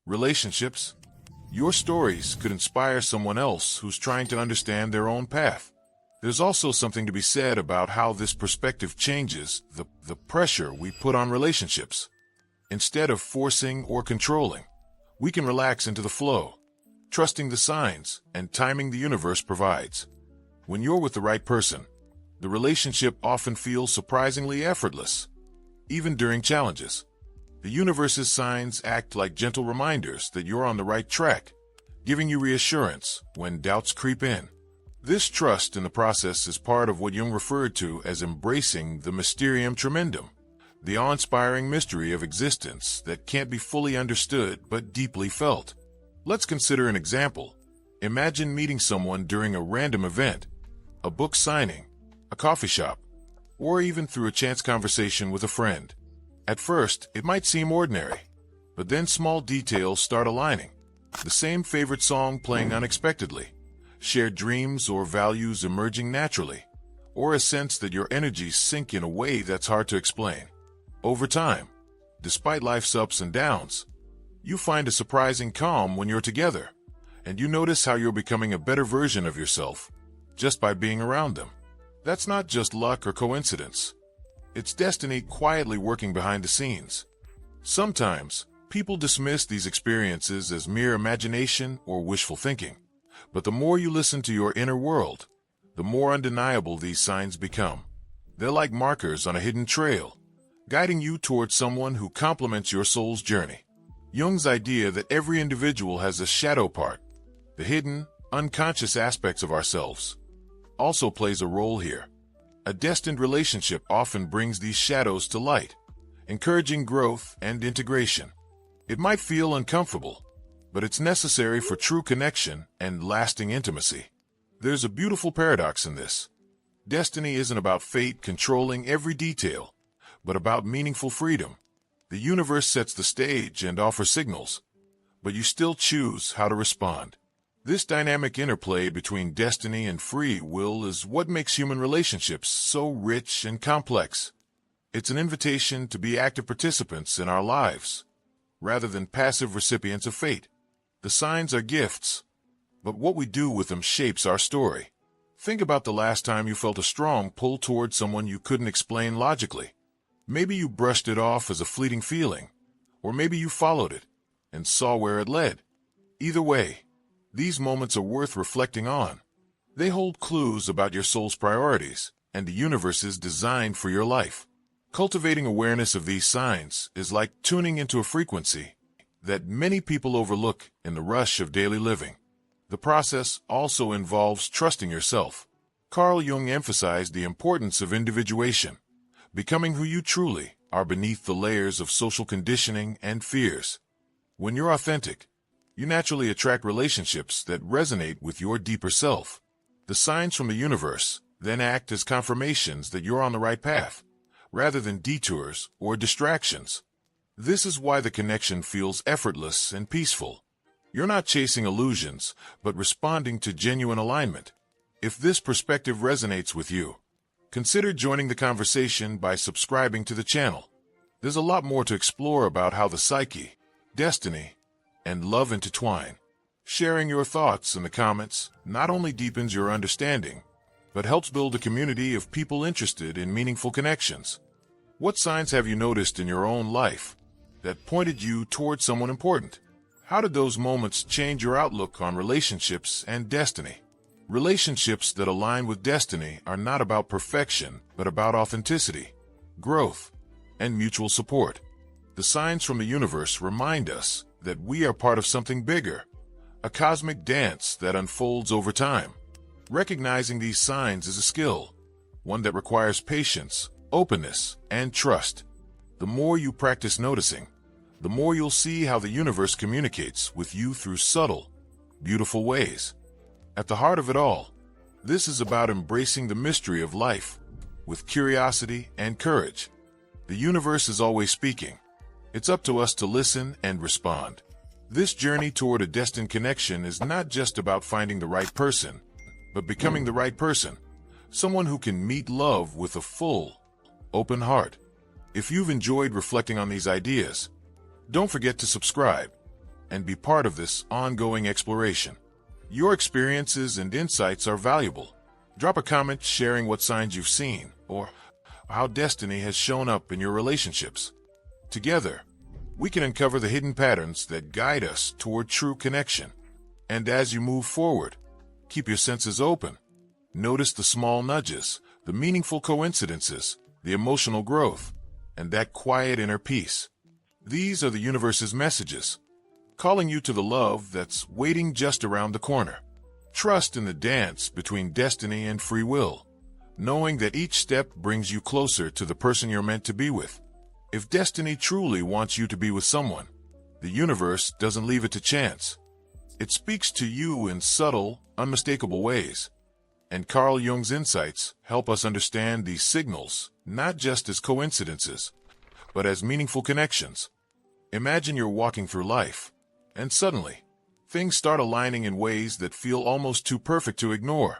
Relationships. Your stories could inspire someone else who's trying to understand their own path. There's also something to be said about how this perspective changes the pressure we put on relationships. Instead of forcing or controlling, we can relax into the flow, trusting the signs and timing the universe provides. When you're with the right person, the relationship often feels surprisingly effortless, even during challenges. The universe's signs act like gentle reminders that you're on the right track, giving you reassurance when doubts creep in. This trust in the process is part of what Jung referred to as embracing the mysterium tremendum, the awe-inspiring mystery of existence that can't be fully understood but deeply felt. Let's consider an example. Imagine meeting someone during a random event, a book signing, a coffee shop, or even through a chance conversation with a friend. At first, it might seem ordinary, but then small details start aligning. The same favorite song playing unexpectedly, shared dreams or values emerging naturally, or a sense that your energies sync in a way that's hard to explain. Over time, despite life's ups and downs, you find a surprising calm when you're together, and you notice how you're becoming a better version of yourself just by being around them. That's not just luck or coincidence. It's destiny quietly working behind the scenes. Sometimes, people dismiss these experiences as mere imagination or wishful thinking. But the more you listen to your inner world, the more undeniable these signs become. They're like markers on a hidden trail, guiding you towards someone who complements your soul's journey. Jung's idea that every individual has a shadow part, the hidden, unconscious aspects of ourselves, also plays a role here. A destined relationship often brings these shadows to light, encouraging growth and integration. It might feel uncomfortable, but it's necessary for true connection and lasting intimacy. There's a beautiful paradox in this. Destiny isn't about fate controlling every detail, but about meaningful freedom. The universe sets the stage and offers signals, but you still choose how to respond. This dynamic interplay between destiny and free will is what makes human relationships so rich and complex. It's an invitation to be active participants in our lives, rather than passive recipients of fate. The signs are gifts, but what we do with them shapes our story. Think about the last time you felt a strong pull towards someone you couldn't explain logically. Maybe you brushed it off as a fleeting feeling, or maybe you followed it and saw where it led. Either way, these moments are worth reflecting on. They hold clues about your soul's priorities and the universe's design for your life. Cultivating awareness of these signs is like tuning into a frequency that many people overlook in the rush of daily living. The process also involves trusting yourself. Carl Jung emphasized the importance of individuation, becoming who you truly are beneath the layers of social conditioning and fears. When you're authentic, you naturally attract relationships that resonate with your deeper self. The signs from the universe then act as confirmations that you're on the right path, rather than detours or distractions. This is why the connection feels effortless and peaceful. You're not chasing illusions, but responding to genuine alignment. If this perspective resonates with you, consider joining the conversation by subscribing to the channel. There's a lot more to explore about how the psyche, destiny, and love intertwine. Sharing your thoughts in the comments not only deepens your understanding, but helps build a community of people interested in meaningful connections. What signs have you noticed in your own life that pointed you toward someone important? How did those moments change your outlook on relationships and destiny? Relationships that align with destiny are not about perfection, but about authenticity, growth, and mutual support. The signs from the universe remind us that we are part of something bigger, a cosmic dance that unfolds over time. Recognizing these signs is a skill, one that requires patience, openness, and trust. The more you practice noticing, the more you'll see how the universe communicates with you through subtle, beautiful ways. At the heart of it all, this is about embracing the mystery of life with curiosity and courage. The universe is always speaking. It's up to us to listen and respond. This journey toward a destined connection is not just about finding the right person, but becoming the right person, someone who can meet love with a full, open heart. If you've enjoyed reflecting on these ideas, don't forget to subscribe, and be part of this ongoing exploration. Your experiences and insights are valuable. Drop a comment sharing what signs you've seen or how destiny has shown up in your relationships. Together, we can uncover the hidden patterns that guide us toward true connection. And as you move forward, keep your senses open. Notice the small nudges, the meaningful coincidences, the emotional growth, and that quiet inner peace. These are the universe's messages, calling you to the love that's waiting just around the corner. Trust in the dance between destiny and free will, knowing that each step brings you closer to the person you're meant to be with. If destiny truly wants you to be with someone, the universe doesn't leave it to chance. It speaks to you in subtle, unmistakable ways. And Carl Jung's insights help us understand these signals not just as coincidences, but as meaningful connections. Imagine you're walking through life, and suddenly, things start aligning in ways that feel almost too perfect to ignore.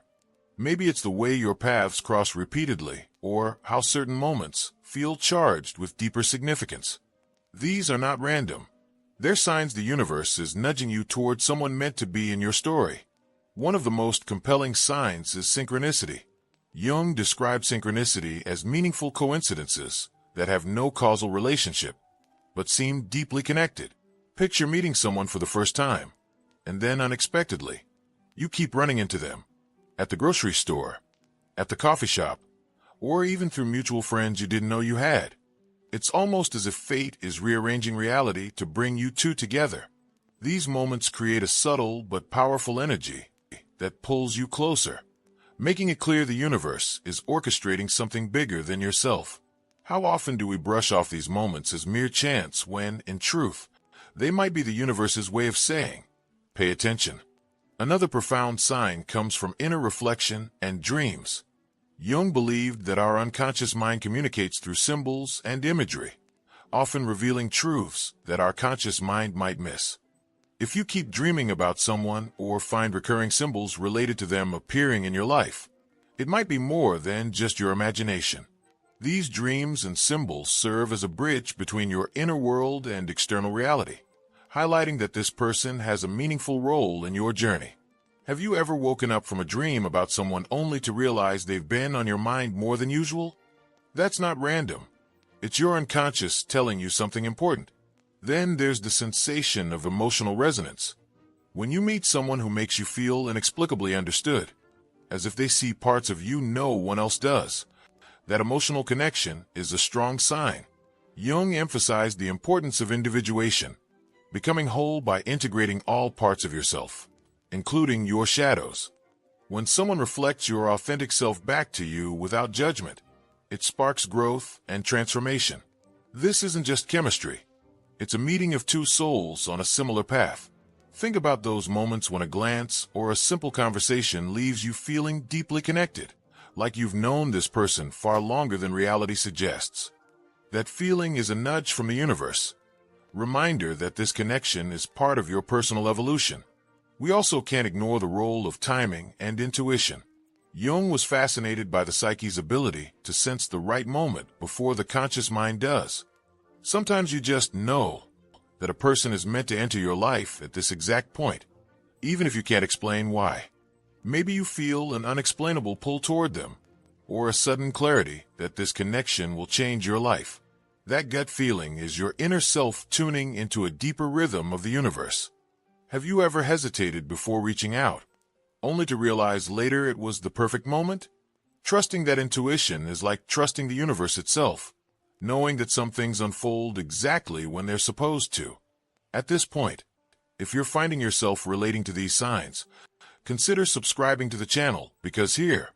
Maybe it's the way your paths cross repeatedly, or how certain moments feel charged with deeper significance. These are not random. They're signs the universe is nudging you toward someone meant to be in your story. One of the most compelling signs is synchronicity. Jung described synchronicity as meaningful coincidences that have no causal relationship, but seem deeply connected. Picture meeting someone for the first time, and then unexpectedly, you keep running into them. At the grocery store, at the coffee shop, or even through mutual friends you didn't know you had. It's almost as if fate is rearranging reality to bring you two together. These moments create a subtle but powerful energy that pulls you closer, making it clear the universe is orchestrating something bigger than yourself. How often do we brush off these moments as mere chance when, in truth, they might be the universe's way of saying, "Pay attention." Another profound sign comes from inner reflection and dreams. Jung believed that our unconscious mind communicates through symbols and imagery, often revealing truths that our conscious mind might miss. If you keep dreaming about someone or find recurring symbols related to them appearing in your life, it might be more than just your imagination. These dreams and symbols serve as a bridge between your inner world and external reality, highlighting that this person has a meaningful role in your journey. Have you ever woken up from a dream about someone only to realize they've been on your mind more than usual? That's not random. It's your unconscious telling you something important. Then there's the sensation of emotional resonance. When you meet someone who makes you feel inexplicably understood, as if they see parts of you no one else does, that emotional connection is a strong sign. Jung emphasized the importance of individuation, becoming whole by integrating all parts of yourself, including your shadows. When someone reflects your authentic self back to you without judgment, it sparks growth and transformation. This isn't just chemistry. It's a meeting of two souls on a similar path. Think about those moments when a glance or a simple conversation leaves you feeling deeply connected, like you've known this person far longer than reality suggests. That feeling is a nudge from the universe, reminder that this connection is part of your personal evolution. We also can't ignore the role of timing and intuition. Jung was fascinated by the psyche's ability to sense the right moment before the conscious mind does. Sometimes you just know that a person is meant to enter your life at this exact point, even if you can't explain why. Maybe you feel an unexplainable pull toward them, or a sudden clarity that this connection will change your life. That gut feeling is your inner self tuning into a deeper rhythm of the universe. Have you ever hesitated before reaching out, only to realize later it was the perfect moment? Trusting that intuition is like trusting the universe itself, knowing that some things unfold exactly when they're supposed to. At this point, if you're finding yourself relating to these signs, consider subscribing to the channel, because here,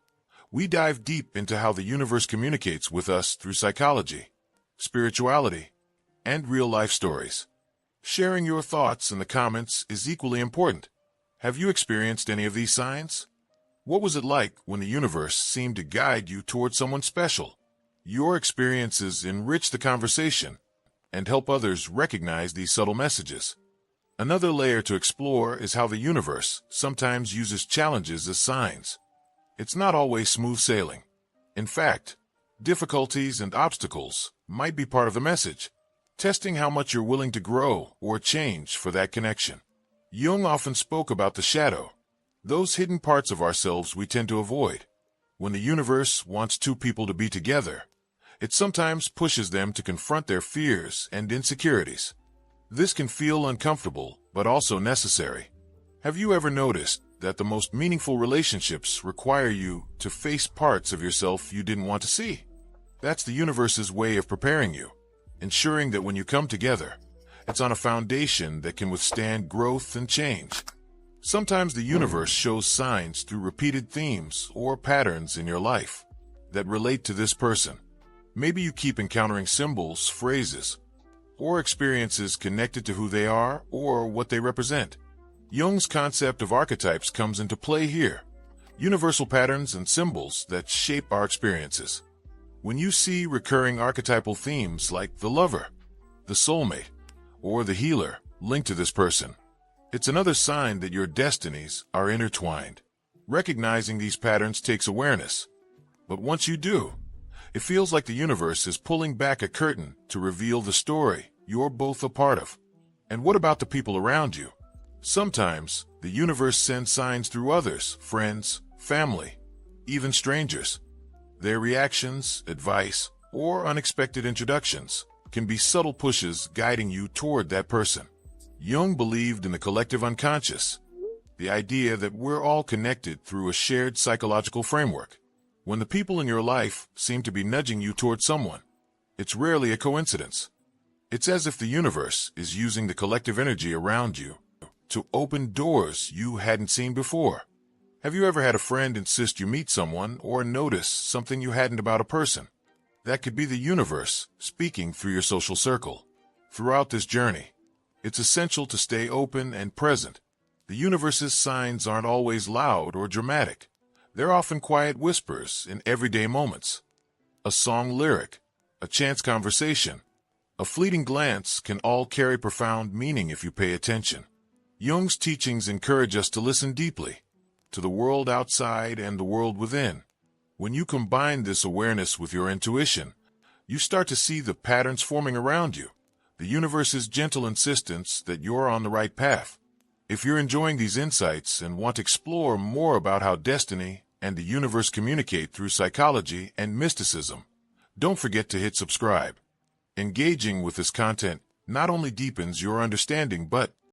we dive deep into how the universe communicates with us through psychology, spirituality, and real-life stories. Sharing your thoughts in the comments is equally important. Have you experienced any of these signs? What was it like when the universe seemed to guide you toward someone special? Your experiences enrich the conversation and help others recognize these subtle messages. Another layer to explore is how the universe sometimes uses challenges as signs. It's not always smooth sailing. In fact, difficulties and obstacles might be part of the message. testing how much you're willing to grow or change for that connection. Jung often spoke about the shadow, those hidden parts of ourselves we tend to avoid. When the universe wants two people to be together, it sometimes pushes them to confront their fears and insecurities. This can feel uncomfortable, but also necessary. Have you ever noticed that the most meaningful relationships require you to face parts of yourself you didn't want to see? That's the universe's way of preparing you, ensuring that when you come together, it's on a foundation that can withstand growth and change. Sometimes the universe shows signs through repeated themes or patterns in your life that relate to this person. Maybe you keep encountering symbols, phrases, or experiences connected to who they are or what they represent. Jung's concept of archetypes comes into play here, universal patterns and symbols that shape our experiences. When you see recurring archetypal themes like the lover, the soulmate, or the healer linked to this person, it's another sign that your destinies are intertwined. Recognizing these patterns takes awareness, but once you do, it feels like the universe is pulling back a curtain to reveal the story you're both a part of. And what about the people around you? Sometimes, the universe sends signs through others, friends, family, even strangers. Their reactions, advice, or unexpected introductions can be subtle pushes guiding you toward that person. Jung believed in the collective unconscious, the idea that we're all connected through a shared psychological framework. When the people in your life seem to be nudging you toward someone, it's rarely a coincidence. It's as if the universe is using the collective energy around you to open doors you hadn't seen before. Have you ever had a friend insist you meet someone or notice something you hadn't about a person? That could be the universe speaking through your social circle. Throughout this journey, it's essential to stay open and present. The universe's signs aren't always loud or dramatic. They're often quiet whispers in everyday moments. A song lyric, a chance conversation, a fleeting glance can all carry profound meaning if you pay attention. Jung's teachings encourage us to listen deeply to the world outside and the world within. When you combine this awareness with your intuition, you start to see the patterns forming around you, the universe's gentle insistence that you're on the right path. If you're enjoying these insights and want to explore more about how destiny and the universe communicate through psychology and mysticism, don't forget to hit subscribe. Engaging with this content not only deepens your understanding but